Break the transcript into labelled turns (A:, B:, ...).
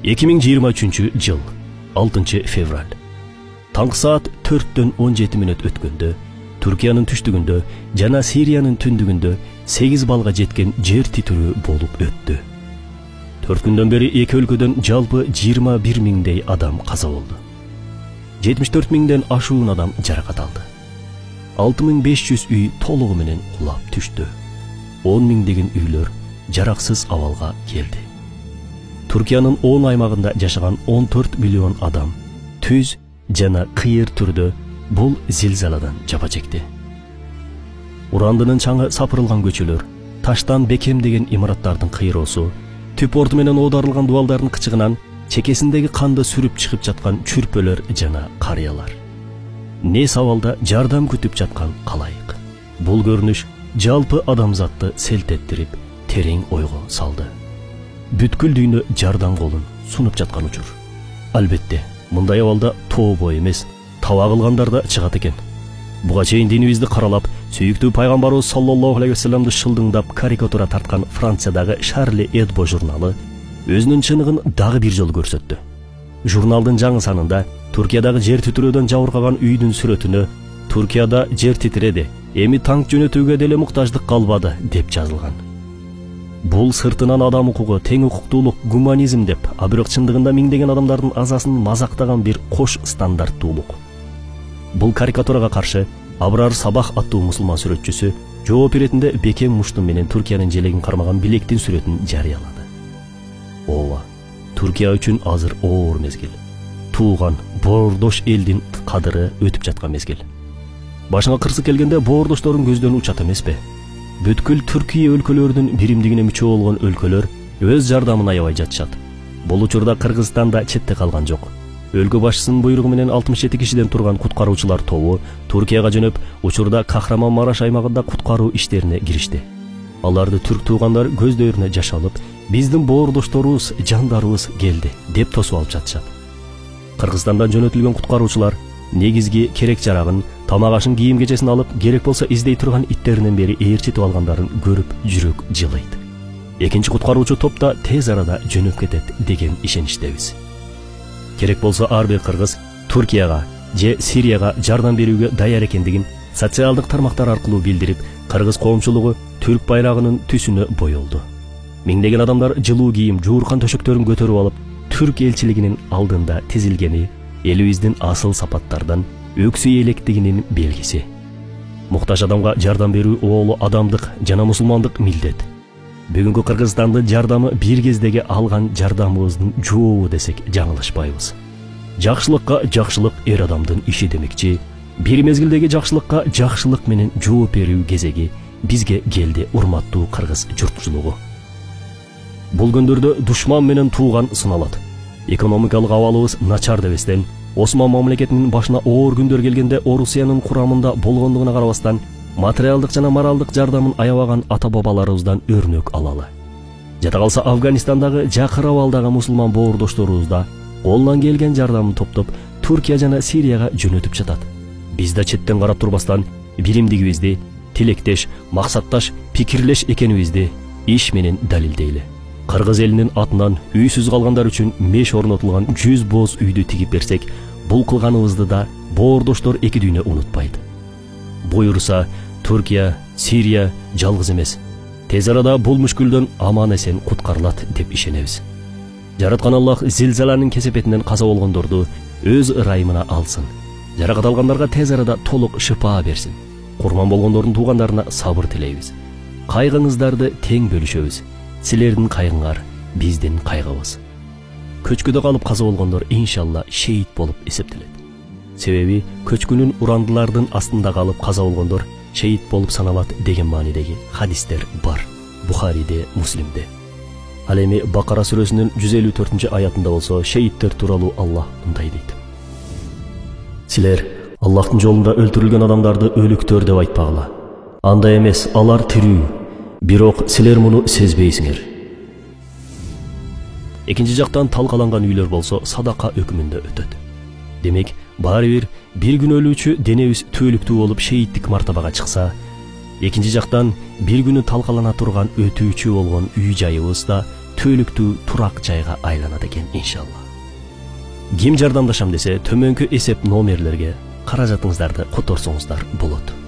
A: 2023 жыл 6 февраль. Таңғы саат 4:17 өткөндө Түркиянын түштүгүндө жана Сириянын түндүгүндө 8 балга жеткен жер титирөө болуп өттү. 4 күндөн бери эки өлкөдөн жалпы 21 миңдей адам каза болду. 74 миңден ашуун адам жаракат алды. 6500 үй толугу менен кулап түштү. 10 миңдеген үйлөр жараксыз абалга келди. Түркиянын 10 аймагында жашаган 14 миллион адам түз жана кыйыр түрдө бул зилзаладан жапа чекти. Урандынын чаңы сапырылган көчөлөр, таштан бекемдеген имараттардын кыйроосу, түп орду менен оодарылган дубалдардын кычыгынан чекесиндеги канды сүрүп чыгып жаткан чүрпөлөр жана карыялар. Не сабалда жардам күтүп жаткан калайык. Бул көрүнүш жалпы адамзатты селт ettирип, терең ойго салды. Бүткүл дүйнө жардам колун сунуп жаткан учур. Албетте, мындай абалда тообой эмес, таба кылгандар да чыгат экен. Буга чейин динибизди каралап, сүйүктүү пайгамбарыбыз саллаллаху алейхи вассаламды шылдыңдап карикатура тарткан Франциядагы Шарли Эдбо журналы өзүнүн чыныгын дагы бир жолу көрсөттү. Журналдын жаңы санында Түркиядагы жер титирөөдөн жабыркаган үйдүн сүрөтүнө "Түркияда жер титиреди, эми танк жөнөтүүгө деле муктаждык калбады" деп жазылган. Бул сыртынан адам укугу, тең укуктуулук, гуманизм деп, а бирок чындыгында миңдеген адамдардын азасын мазактаган бир кош стандарттуулук. Бул карикатурага каршы Абрар Сабах аттуу мусулман сүрөтчүсү жооп иретинде бекем мушту менен Түркиянын желегин кармаган билектин сүрөтүн жарыялады. Ооба, Түркия үчүн азыр оор мезгил. Тууган, боордош элдин кадыры өтүп жаткан мезгил. Башыңа кырсык келгенде боордошторуң көздөн учат эмеспи? Бүткүл Түркия өлкөлөрүнүн биримдигине мүчө болгон өлкөлөр өз жардамын аябай жатышат. Бул учурда Кыргызстан да четте калган жок. Өлкө башчысынын буйругу менен 67 кишиден турган куткаруучулар тобу Түркияга жөнөп, учурда Кахраман-Мараш аймагында куткаруу иштерине киришти. Аларды түрк туугандар көздөрүнө жаш алып, биздин боордошторубуз, жандарыбыз келди деп тосуп алып жатышат. Кыргызстандан жөнөтүлгөн куткаруучулар негизги керек жарагын, тамак ашын, кийим кечесин алып, керек болсо издей турган иттеринен бери ээрчитип алгандарын көрүп жүрөк жылыйт. Экинчи куткаруучу топ да тез арада жөнөп кетет деген ишеничтебиз. Керек болсо ар бир кыргыз Түркияга же Сирияга жардам берүүгө даяр экендигин социалдык тармактар аркылуу билдирип, кыргыз коомчулугу түрк байрагынын түсүнө боелду. Миңдеген адамдар жылуу кийим, жууркан төшөктөрүн көтөрүп алып, түрк элчилигинин алдында тизилгени элибиздин асыл сапаттардан өксүй электигинин белгиси. Муктаж адамга жардам берүү оолу адамдык жана мусулмандык милдет. Бүгүнкү Кыргызстандын жардамы бир кездеги алган жардамыбыздын жообу десек жаңылышпайбыз. Жакшылыкка жакшылык эр адамдын иши демекчи, бир мезгилдеги жакшылыкка жакшылык менен жооп берүү кезеги бизге келди, урматтуу кыргыз журтчулугу. Бул күндөрдө душман менен тууган сыналат. Экономикалык абалыбыз начар дебестен, Осман мамлекетинин башына оор күндөр келгенде Орусиянын курамында болгондугуна карабастан, материалдык жана моралдык жардамын аябаган ата-бабаларыбыздан өрнөк алалы. Жата калса Афганистандагы жакыр абалдагы мусулман боордошторубуз да колунан келген жардамын топтоп Түркия жана Сирияга жөнөтүп жатат. Биз да четтен карап турбастан биримдигибизди, тилектеш, максатташ, пикирлеш экенибизди иш менен далилдейли. Кыргыз элинин атынан үйсүз калгандар үчүн меш орнотулган 100 боз үйдү тигип берсек, бул кылганыбызды да боордоштор эки дүйнө унутпайт. Буйруса, Түркия, Сирия жалгыз эмес. Тез арада бул мүшкүлдөн аман эсен куткарылат деп ишенебиз. Жараткан Аллах зилзаланын кесепетинен каза болгондорду өз ырайымына алсын. Жаракат алгандарга тез арада толук шыпа берсин. Курман болгондордун туугандарына сабыр тилейбиз. Кайгыңыздарды тең бөлүшөбүз. Силердин кайгыңар биздин кайгыбыз. Көчкүдө калып каза болгондор иншалла шейит болуп эсептелет. Себеби көчкүнүн урандылардын астында калып каза болгондор шейит болуп саналат деген маанидеги хадистер бар. Бухариде, Муслимде. Ал эми Бакара сүрөсүнүн 154-аятында болсо шейиттер тууралуу Аллах мындай дейт. Силер Аллахтын жолунда өлтүрүлгөн адамдарды өлүктөр деп айтпагыла. Андай эмес, алар тирүү. Бирок силер муну сезбейсиңер. Экинчи жактан талкаланган үйлөр болсо садака өкүмүндө өтөт. Демек, баары бир күн өлүүчү денебиз түөлүктүү болуп шейиттик мартабага чыкса, экинчи жактан бир күнү талкалана турган өтүүчү болгон үй жайыбыз да түбөлүктүү турак жайга айланат экен иншалла. Ким жардамдашам десе, төмөнкү эсеп номерлерге каражатыңыздарды которсоңуздар болот.